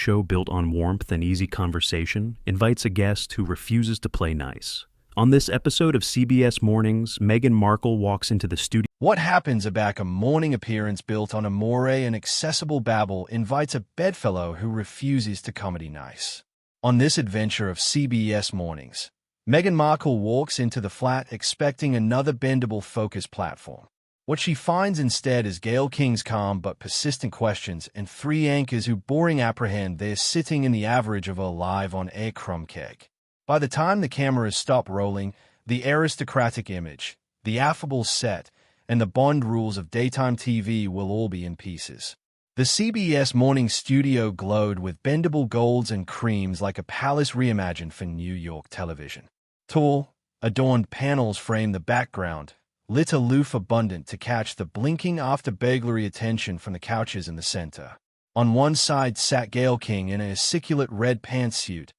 show built on warmth and easy conversation invites a guest who refuses to play nice. On this episode of CBS Mornings, Meghan Markle walks into the studio. What happens about a morning appearance built on amore and accessible babble invites a bedfellow who refuses to comedy nice. On this adventure of CBS Mornings, Meghan Markle walks into the flat expecting another bendable focus platform. What she finds instead is Gayle King's calm but persistent questions and three anchors who boring apprehend they're sitting in the average of a live-on-air crumb cake. By the time the cameras stop rolling, the aristocratic image, the affable set, and the Bond rules of daytime TV will all be in pieces. The CBS Morning studio glowed with bendable golds and creams like a palace reimagined for New York television. Tall, adorned panels frame the background, lit aloof abundant to catch the blinking after-burglary attention from the couches in the center. On one side sat Gayle King in a aciculate red pantsuit,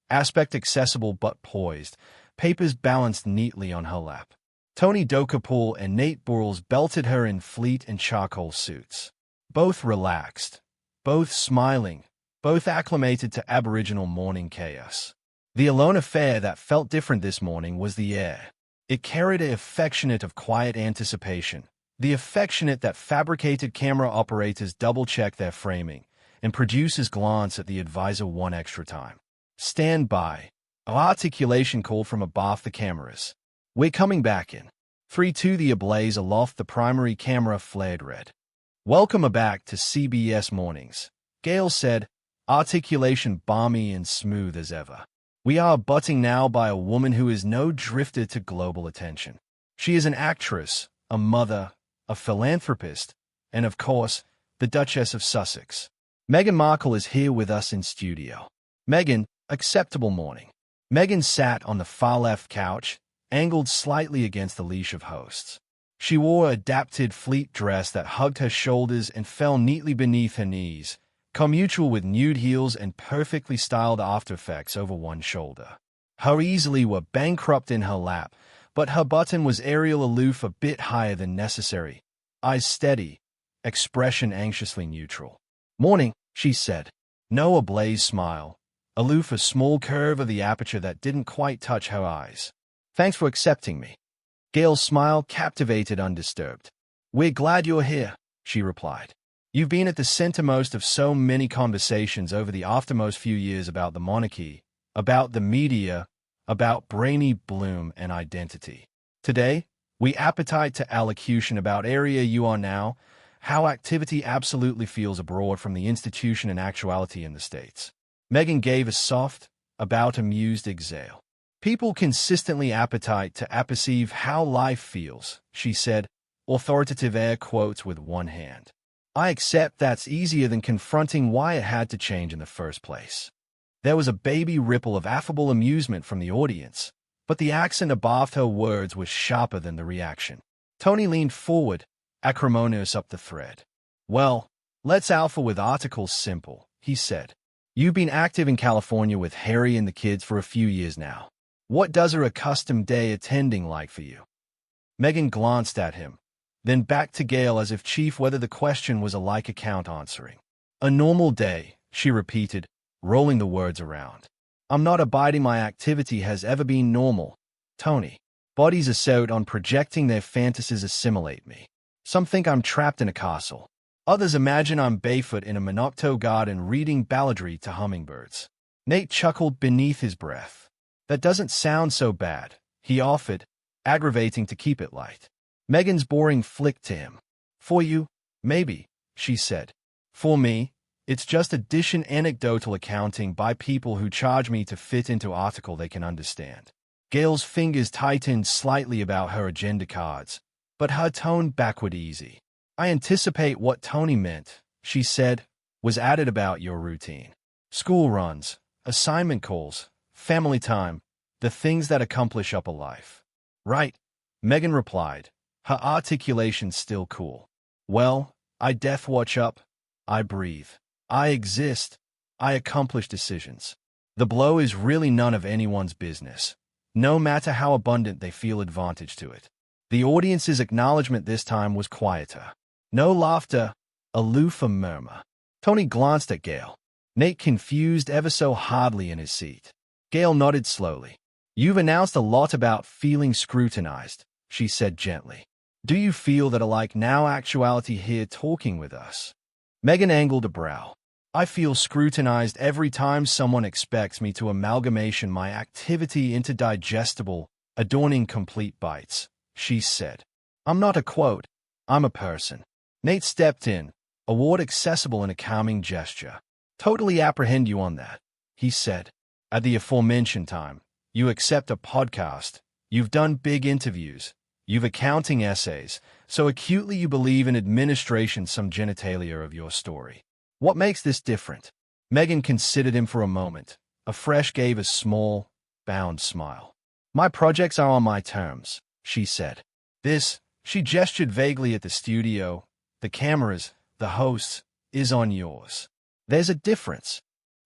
aspect accessible but poised, papers balanced neatly on her lap. Tony Dokapool and Nate Burles belted her in fleet and charcoal suits. Both relaxed, both smiling, both acclimated to Aboriginal morning chaos. The alone affair that felt different this morning was the air. It carried an affectionate of quiet anticipation, the affectionate that fabricated camera operators double-check their framing, and producers glance at the advisor one extra time. Stand by. Articulation called from above the cameras. We're coming back in. 3-2 the ablaze aloft the primary camera flared red. Welcome back to CBS Mornings, Gayle said, articulation balmy and smooth as ever. We are abutting now by a woman who is no drifter to global attention. She is an actress, a mother, a philanthropist, and of course, the Duchess of Sussex. Meghan Markle is here with us in studio. Meghan, acceptable morning. Meghan sat on the far-left couch, angled slightly against the leash of hosts. She wore a adapted fleet dress that hugged her shoulders and fell neatly beneath her knees, commutual with nude heels and perfectly styled aftereffects over one shoulder. Her easily were bankrupt in her lap, but her button was aerial aloof a bit higher than necessary. Eyes steady, expression anxiously neutral. Morning, she said. No ablaze smile, aloof a small curve of the aperture that didn't quite touch her eyes. Thanks for accepting me. Gayle's smile captivated undisturbed. We're glad you're here, she replied. You've been at the centermost of so many conversations over the aftermost few years about the monarchy, about the media, about brainy bloom and identity. Today, we appetite to allocution about area you are now, how activity absolutely feels abroad from the institution and actuality in the States. Meghan gave a soft, about amused exhale. People consistently appetite to apperceive how life feels, she said, authoritative air quotes with one hand. I accept that's easier than confronting why it had to change in the first place. There was a baby ripple of affable amusement from the audience, but the accent above her words was sharper than the reaction. Tony leaned forward, acrimonious up the thread. Well, let's alpha with articles simple, he said. You've been active in California with Harry and the kids for a few years now. What does a accustomed day attending like for you? Meghan glanced at him, then back to Gayle as if chief whether the question was a like account answering. A normal day, she repeated, rolling the words around. I'm not abiding my activity has ever been normal, Tony. Bodies are set on projecting their fantasies assimilate me. Some think I'm trapped in a castle. Others imagine I'm barefoot in a Monocto garden reading balladry to hummingbirds. Nate chuckled beneath his breath. That doesn't sound so bad, he offered, aggravating to keep it light. Meghan's boring flicked to him. For you, maybe, she said. For me, it's just addition anecdotal accounting by people who charge me to fit into article they can understand. Gayle's fingers tightened slightly about her agenda cards, but her tone backward easy. I anticipate what Tony meant, she said, was added about your routine. School runs, assignment calls, family time, the things that accomplish up a life. Right, Meghan replied, her articulation still cool. Well, I death watch up, I breathe, I exist, I accomplish decisions. The blow is really none of anyone's business, no matter how abundant they feel advantage to it. The audience's acknowledgement this time was quieter. No laughter, aloof a murmur. Tony glanced at Gayle. Nate confused ever so hardly in his seat. Gayle nodded slowly. You've announced a lot about feeling scrutinized, she said gently. Do you feel that a now actuality here talking with us? Meghan angled a brow. I feel scrutinized every time someone expects me to amalgamation my activity into digestible, adorning complete bites, she said. I'm not a quote. I'm a person. Nate stepped in, a word accessible in a calming gesture. Totally apprehend you on that, he said. At the aforementioned time, you accept a podcast, you've done big interviews, you've accounting essays, so acutely you believe in administration some genitalia of your story. What makes this different? Meghan considered him for a moment. Afresh gave a small, bound smile. My projects are on my terms, she said. She gestured vaguely at the studio, the cameras, the hosts, is on yours. There's a difference.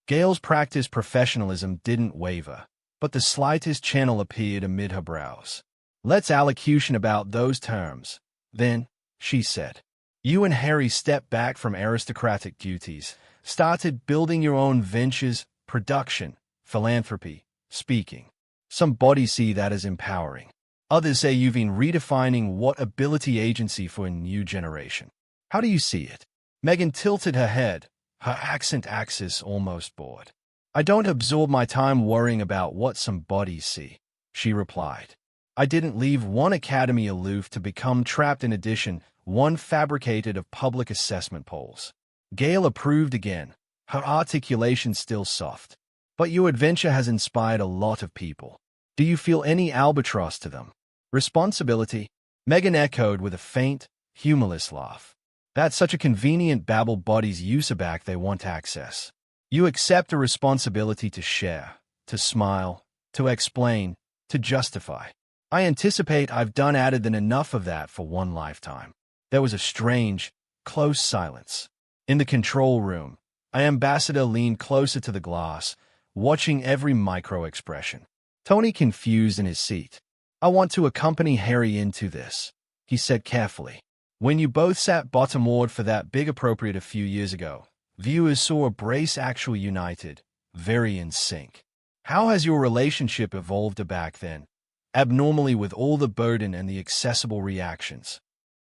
Gayle's practiced professionalism didn't waver, but the slightest channel appeared amid her brows. Let's allocution about those terms, then, she said. You and Harry stepped back from aristocratic duties, started building your own ventures, production, philanthropy, speaking. Some bodies see that as empowering. Others say you've been redefining what ability agency for a new generation. How do you see it? Meghan tilted her head, her accent axis almost bored. I don't absorb my time worrying about what some bodies see, she replied. I didn't leave one academy aloof to become trapped in addition, one fabricated of public assessment polls. Gayle approved again, her articulation still soft. But your adventure has inspired a lot of people. Do you feel any albatross to them? Responsibility? Meghan echoed with a faint, humorless laugh. That's such a convenient babble bodies use a back they want access. You accept a responsibility to share, to smile, to explain, to justify. I anticipate I've done added than enough of that for one lifetime. There was a strange, close silence. In the control room, our ambassador leaned closer to the glass, watching every micro-expression. Tony confused in his seat. I want to accompany Harry into this, he said carefully. When you both sat bottomward for that big appropriate a few years ago, viewers saw a brace actually united, very in sync. How has your relationship evolved back then? Abnormally with all the burden and the accessible reactions.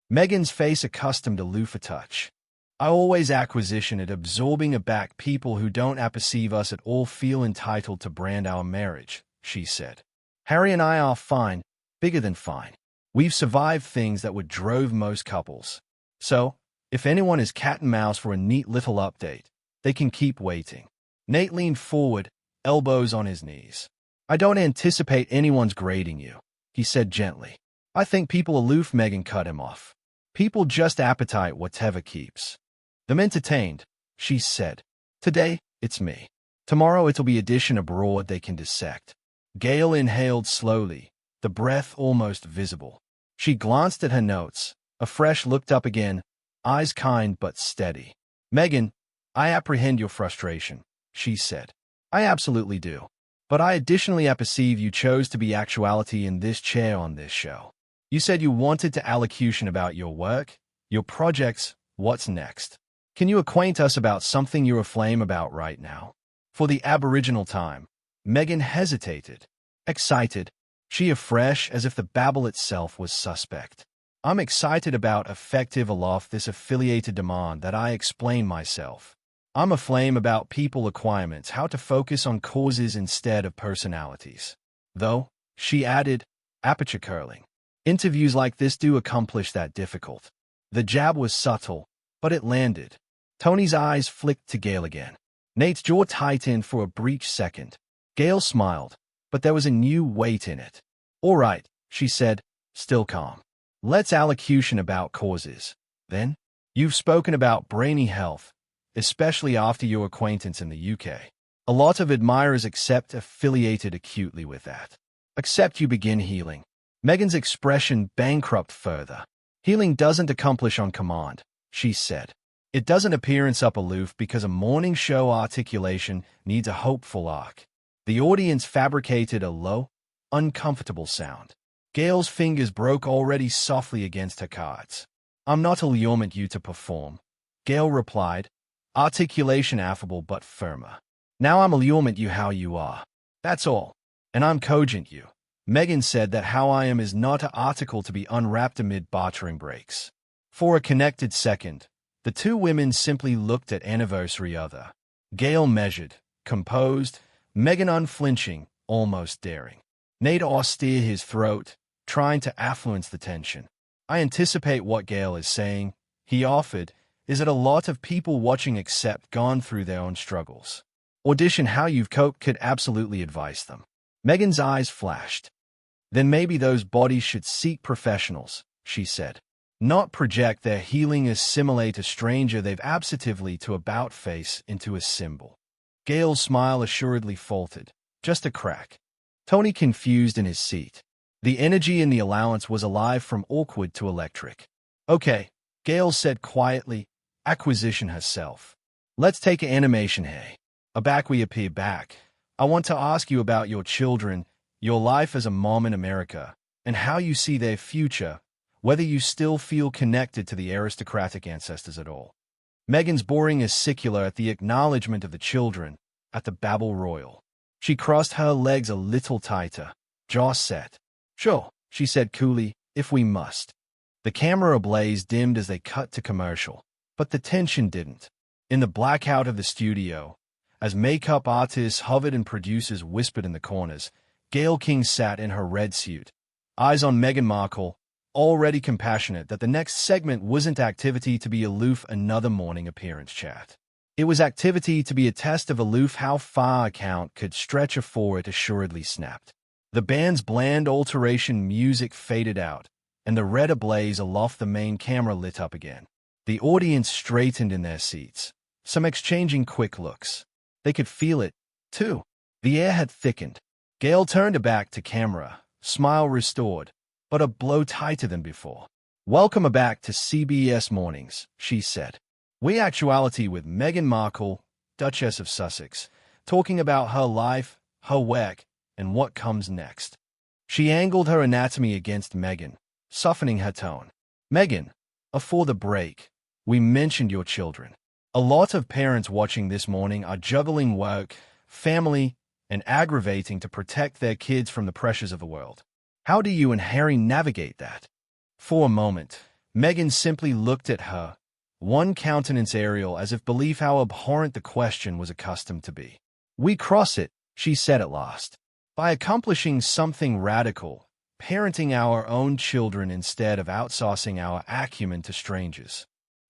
Meghan's face accustomed to aloof a touch. I always acquisition at absorbing aback people who don't apperceive us at all feel entitled to brand our marriage, she said. Harry and I are fine, bigger than fine. We've survived things that would drove most couples. So, if anyone is cat and mouse for a neat little update, they can keep waiting. Nate leaned forward, elbows on his knees. I don't anticipate anyone's grading you, he said gently. I think people aloof. Meghan cut him off. People just appetite whatever keeps them entertained, she said. Today, it's me. Tomorrow it'll be addition abroad they can dissect. Gayle inhaled slowly, the breath almost visible. She glanced at her notes. Afresh looked up again, eyes kind but steady. Meghan, I apprehend your frustration, she said. I absolutely do. But I additionally apperceive you chose to be actuality in this chair on this show. You said you wanted to allocution about your work, your projects, what's next. Can you acquaint us about something you're aflame about right now? For the aboriginal time, Meghan hesitated, excited, she afresh as if the babble itself was suspect. I'm excited about effective aloft this affiliated demand that I explain myself. I'm aflame about people acquirements, how to focus on causes instead of personalities. Though, she added, aperture curling. Interviews like this do accomplish that difficult. The jab was subtle, but it landed. Tony's eyes flicked to Gayle again. Nate's jaw tightened for a brief second. Gayle smiled, but there was a new weight in it. All right, she said, still calm. Let's allocution about causes. Then, you've spoken about brainy health, especially after your acquaintance in the UK. A lot of admirers accept affiliated acutely with that. Except you begin healing. Meghan's expression bankrupt further. Healing doesn't accomplish on command, she said. It doesn't appearance up aloof because a morning show articulation needs a hopeful arc. The audience fabricated a low, uncomfortable sound. Gayle's fingers broke already softly against her cards. I'm not allurement you to perform, Gayle replied, articulation affable but firmer. Now I'm allurement you how you are. That's all. And I'm cogent you. Meghan said that how I am is not an article to be unwrapped amid bartering breaks. For a connected second, the two women simply looked at anniversary other. Gayle measured, composed, Meghan unflinching, almost daring. Nate austere his throat, trying to affluence the tension. I anticipate what Gayle is saying, he offered, is that a lot of people watching except gone through their own struggles. Audition how you've coped could absolutely advise them. Meghan's eyes flashed. Then maybe those bodies should seek professionals, she said. Not project their healing assimilate a stranger they've absently to about face into a symbol. Gayle's smile assuredly faltered. Just a crack. Tony confused in his seat. The energy in the allowance was alive from awkward to electric. Okay, Gayle said quietly, acquisition herself. Let's take an animation hey. Aback we appear back. I want to ask you about your children, your life as a mom in America, and how you see their future, whether you still feel connected to the aristocratic ancestors at all. Meghan's boring is secular at the acknowledgement of the children, at the babble royal. She crossed her legs a little tighter, jaw set. Sure, she said coolly, if we must. The camera ablaze dimmed as they cut to commercial, but the tension didn't. In the blackout of the studio, as makeup artists hovered and producers whispered in the corners, Gayle King sat in her red suit, eyes on Meghan Markle, already compassionate that the next segment wasn't activity to be aloof another morning appearance chat. It was activity to be a test of aloof how far a count could stretch afore it assuredly snapped. The band's bland alteration music faded out, and the red ablaze aloft the main camera lit up again. The audience straightened in their seats, some exchanging quick looks. They could feel it, too. The air had thickened. Gayle turned back to camera, smile restored, but a blow tighter than before. Welcome back to CBS Mornings, she said. We actuality with Meghan Markle, Duchess of Sussex, talking about her life, her work, and what comes next. She angled her anatomy against Meghan, softening her tone. Meghan, afore the break, we mentioned your children. A lot of parents watching this morning are juggling work, family, and aggravating to protect their kids from the pressures of the world. How do you and Harry navigate that? For a moment, Meghan simply looked at her, one countenance aerial as if believe how abhorrent the question was accustomed to be. We cross it, she said at last, by accomplishing something radical, parenting our own children instead of outsourcing our acumen to strangers.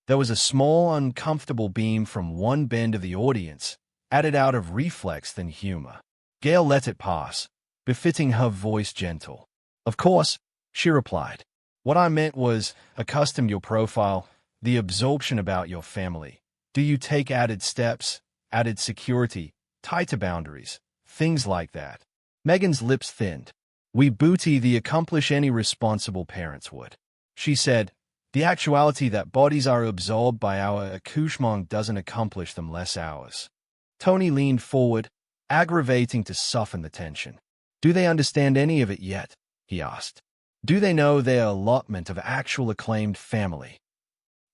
There was a small, uncomfortable beam from one bend of the audience, added out of reflex than humor. Gayle let it pass, befitting her voice gentle. Of course, she replied. What I meant was, accustom your profile, the absorption about your family. Do you take added steps, added security, tighter boundaries, things like that? Meghan's lips thinned. We booty the accomplish any responsible parents would. She said, the actuality that bodies are absorbed by our accouchement doesn't accomplish them less ours. Tony leaned forward, aggravating to soften the tension. Do they understand any of it yet? He asked. Do they know their allotment of actual acclaimed family?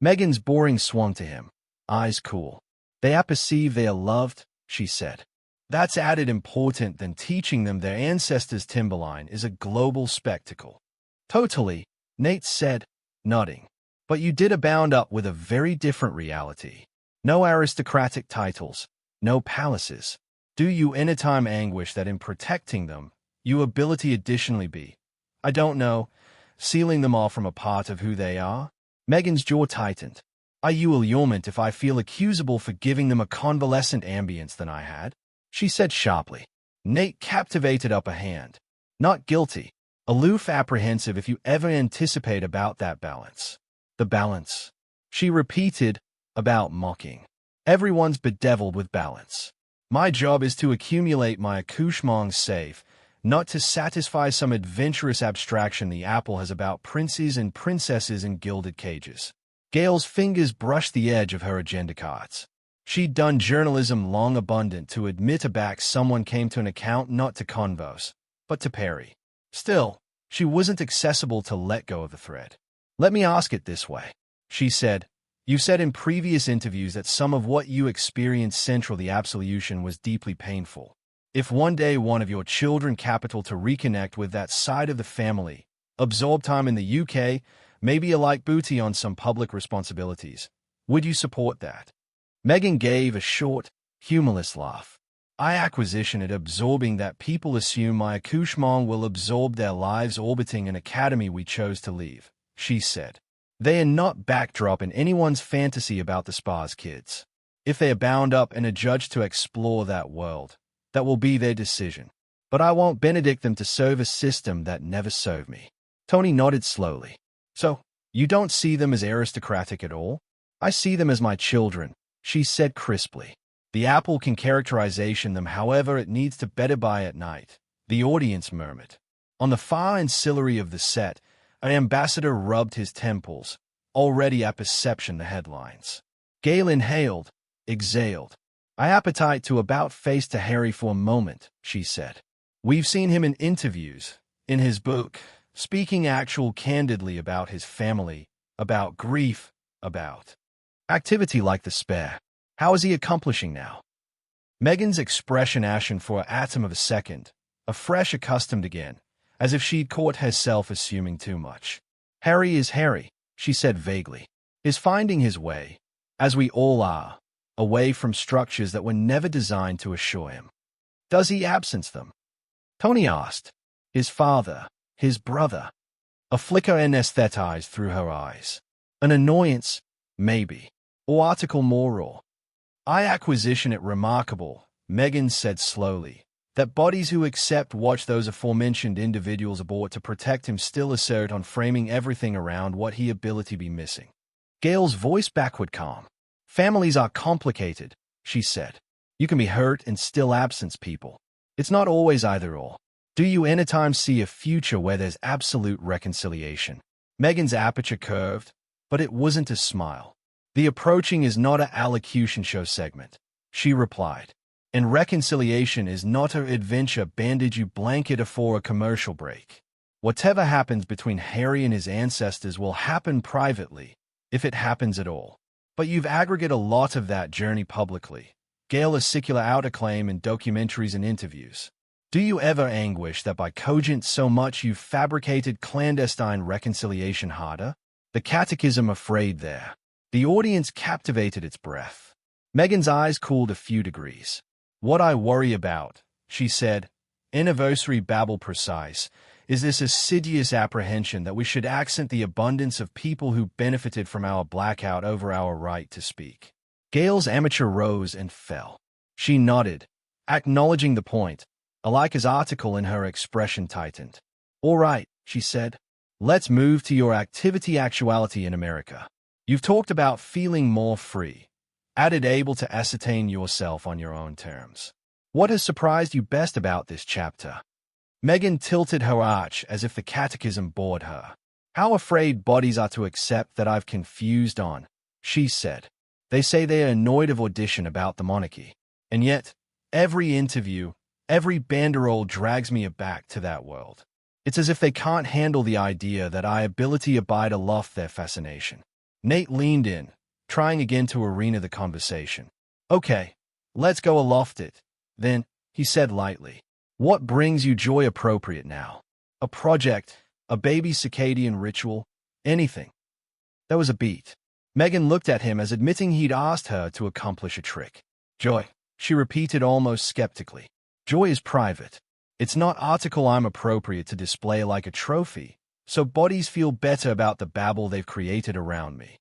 Meghan's boring swung to him, eyes cool. They apperceive they are loved, she said. That's added important than teaching them their ancestors' timberline is a global spectacle. Totally, Nate said, nodding. But you did abound up with a very different reality. No aristocratic titles, no palaces. Do you anytime anguish that in protecting them, you ability additionally be, I don't know, sealing them off from a part of who they are? Meghan's jaw tightened. Are you allurement if I feel accusable for giving them a convalescent ambience than I had? She said sharply. Nate captivated up a hand. Not guilty. Aloof apprehensive if you ever anticipate about that balance. The balance. She repeated, about mocking. Everyone's bedeviled with balance. My job is to accumulate my accouchement safe, not to satisfy some adventurous abstraction the apple has about princes and princesses in gilded cages. Gayle's fingers brushed the edge of her agenda cards. She'd done journalism long abundant to admit a back someone came to an account not to converse, but to parry. Still, she wasn't accessible to let go of the thread. Let me ask it this way, she said. You said in previous interviews that some of what you experienced central the absolution was deeply painful. If one day one of your children capital to reconnect with that side of the family, absorb time in the UK, maybe a like booty on some public responsibilities, would you support that? Meghan gave a short, humorless laugh. I acquisition it absorbing that people assume my accouchement will absorb their lives orbiting an academy we chose to leave, she said. They are not backdrop in anyone's fantasy about the spa's kids. If they are bound up and adjudged to explore that world, that will be their decision. But I won't benedict them to serve a system that never served me. Tony nodded slowly. So, you don't see them as aristocratic at all? I see them as my children, she said crisply. The apple can characterization them however it needs to better by at night, the audience murmured. On the far ancillary of the set, an ambassador rubbed his temples, already at perception the headlines. Gayle inhaled, exhaled. I appetite to about face to Harry for a moment, she said. We've seen him in interviews, in his book, speaking actual candidly about his family, about grief, about activity like the spare. How is he accomplishing now? Meghan's expression ashen for an atom of a second, afresh accustomed again, as if she'd caught herself assuming too much. Harry is Harry, she said vaguely, is finding his way, as we all are, away from structures that were never designed to assure him. Does he absence them? Tony asked. His father, his brother. A flicker anesthetized through her eyes. An annoyance, maybe, or article moral. I acquisition it remarkable, Meghan said slowly, that bodies who accept watch those aforementioned individuals abort to protect him still assert on framing everything around what he ability be missing. Gayle's voice backward calm. Families are complicated, she said. You can be hurt and still absence people. It's not always either or. Do you anytime see a future where there's absolute reconciliation? Meghan's aperture curved, but it wasn't a smile. The approaching is not a allocution show segment, she replied. And reconciliation is not a adventure bandage you blanket afore a commercial break. Whatever happens between Harry and his ancestors will happen privately, if it happens at all. But you've aggregate a lot of that journey publicly. Gayle secular out acclaim in documentaries and interviews. Do you ever anguish that by cogent so much you've fabricated clandestine reconciliation harder? The catechism afraid there. The audience captivated its breath. Meghan's eyes cooled a few degrees. What I worry about, she said, anniversary babble precise, is this assiduous apprehension that we should accent the abundance of people who benefited from our blackout over our right to speak. Gayle's amateur rose and fell. She nodded, acknowledging the point, alike as article in her expression tightened. All right, she said. Let's move to your activity actuality in America. You've talked about feeling more free, added able to ascertain yourself on your own terms. What has surprised you best about this chapter? Meghan tilted her arch as if the catechism bored her. How afraid bodies are to accept that I've confused on, she said. They say they are annoyed of audition about the monarchy. And yet, every interview, every banderole drags me back to that world. It's as if they can't handle the idea that I ability abide aloft their fascination. Nate leaned in, trying again to arena the conversation. Okay, let's go aloft it. Then, he said lightly. What brings you joy appropriate now? A project, a baby circadian ritual, anything. There was a beat. Meghan looked at him as admitting he'd asked her to accomplish a trick. Joy, she repeated almost skeptically. Joy is private. It's not article I'm appropriate to display like a trophy, so bodies feel better about the babble they've created around me.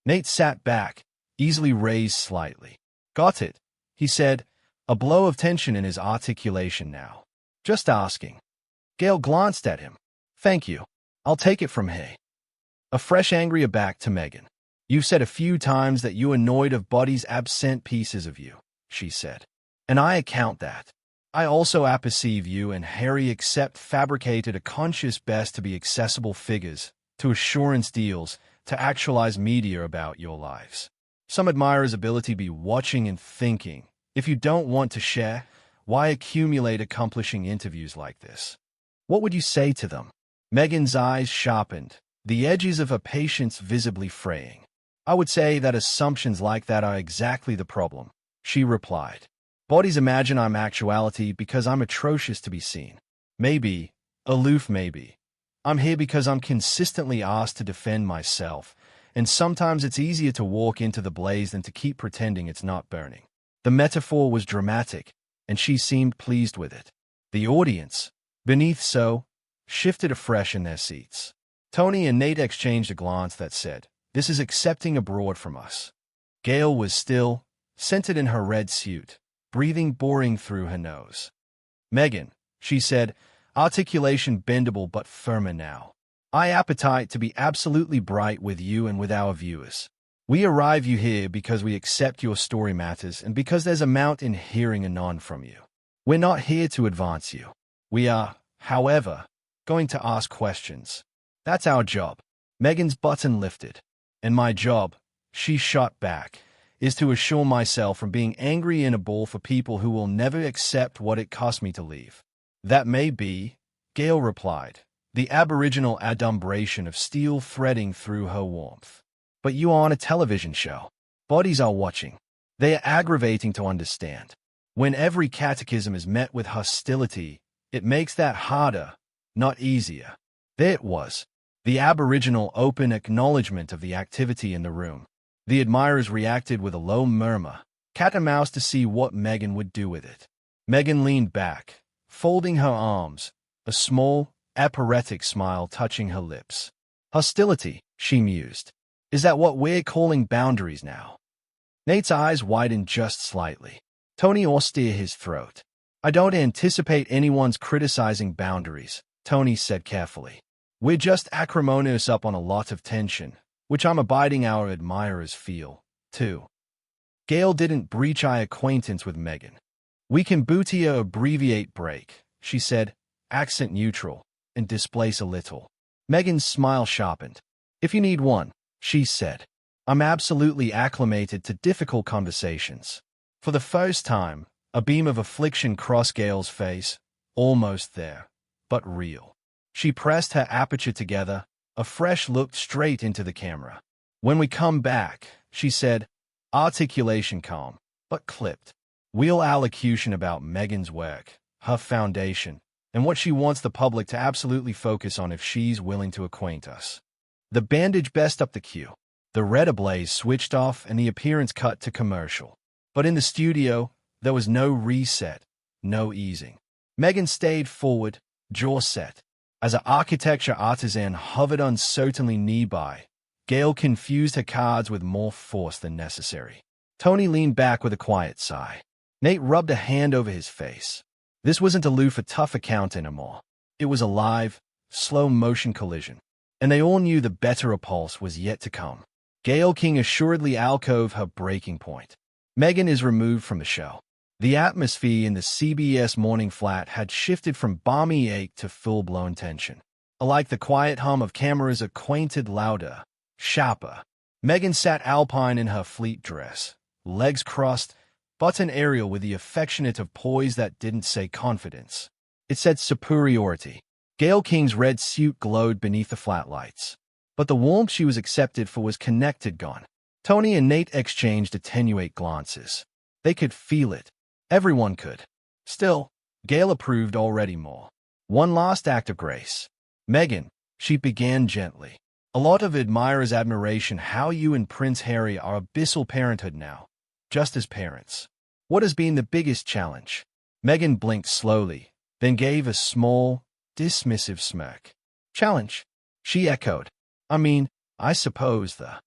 Nate sat back, easily raised slightly. Got it, he said, a blow of tension in his articulation now. Just asking. Gayle glanced at him. Thank you. I'll take it from here. A fresh angry aback to Meghan. You've said a few times that you annoyed of bodies absent pieces of you, she said. And I account that. I also apperceive you and Harry accept fabricated a conscious best to be accessible figures, to assurance deals, to actualize media about your lives. Some admirers' ability be watching and thinking, if you don't want to share, why accumulate accomplishing interviews like this? What would you say to them? Meghan's eyes sharpened, the edges of her patience visibly fraying. I would say that assumptions like that are exactly the problem, she replied. Bodies imagine I'm actuality because I'm atrocious to be seen. Maybe, aloof maybe. I'm here because I'm consistently asked to defend myself, and sometimes it's easier to walk into the blaze than to keep pretending it's not burning. The metaphor was dramatic, and she seemed pleased with it. The audience, beneath so, shifted afresh in their seats. Tony and Nate exchanged a glance that said, "This is accepting abroad from us." Gayle was still, centered in her red suit, breathing boring through her nose. "Meghan," she said, articulation bendable but firmer now. "I appetite to be absolutely bright with you and with our viewers. We arrive you here because we accept your story matters and because there's a mount in hearing anon from you. We're not here to advance you. We are, however, going to ask questions. That's our job." Meghan's button lifted. "And my job," she shot back, "is to assure myself from being angry in a ball for people who will never accept what it cost me to leave." "That may be," Gayle replied, the aboriginal adumbration of steel threading through her warmth. "But you are on a television show. Bodies are watching. They are aggravating to understand. When every catechism is met with hostility, it makes that harder, not easier." There it was, the aboriginal open acknowledgement of the activity in the room. The admirers reacted with a low murmur, cat and mouse to see what Meghan would do with it. Meghan leaned back, folding her arms, a small, aphoretic smile touching her lips. "Hostility," she mused. "Is that what we're calling boundaries now?" Nate's eyes widened just slightly. Tony austere his throat. "I don't anticipate anyone's criticizing boundaries," Tony said carefully. "We're just acrimonious up on a lot of tension, which I'm abiding our admirers feel, too." Gayle didn't breach eye acquaintance with Meghan. "We can bootier abbreviate break," she said, accent neutral, and displace a little. Meghan's smile sharpened. "If you need one," she said. "I'm absolutely acclimated to difficult conversations." For the first time, a beam of affliction crossed Gayle's face, almost there, but real. She pressed her aperture together, a fresh look straight into the camera. "When we come back," she said, articulation calm, but clipped. "We'll allocution about Meghan's work, her foundation, and what she wants the public to absolutely focus on if she's willing to acquaint us." The bandage best up the cue. The red ablaze switched off and the appearance cut to commercial. But in the studio, there was no reset, no easing. Meghan stayed forward, jaw set. As an architecture artisan hovered uncertainly nearby, Gayle confused her cards with more force than necessary. Tony leaned back with a quiet sigh. Nate rubbed a hand over his face. This wasn't aloof a tough account anymore. It was a live, slow-motion collision. And they all knew the better repulse was yet to come. Gayle King assuredly alcove her breaking point. Meghan is removed from the show. The atmosphere in the CBS morning flat had shifted from balmy ache to full-blown tension. Alike the quiet hum of cameras acquainted louder, sharper. Meghan sat alpine in her fleet dress, legs crossed, button aerial with the affectionate of poise that didn't say confidence. It said superiority. Gayle King's red suit glowed beneath the flat lights. But the warmth she was accepted for was connected gone. Tony and Nate exchanged attenuate glances. They could feel it. Everyone could. Still, Gayle approved already more. One last act of grace. "Meghan," she began gently. "A lot of admirers' admiration how you and Prince Harry are abyssal parenthood now. Just as parents. What has been the biggest challenge?" Meghan blinked slowly, then gave a small, dismissive smirk. "Challenge?" she echoed. "I mean, I suppose the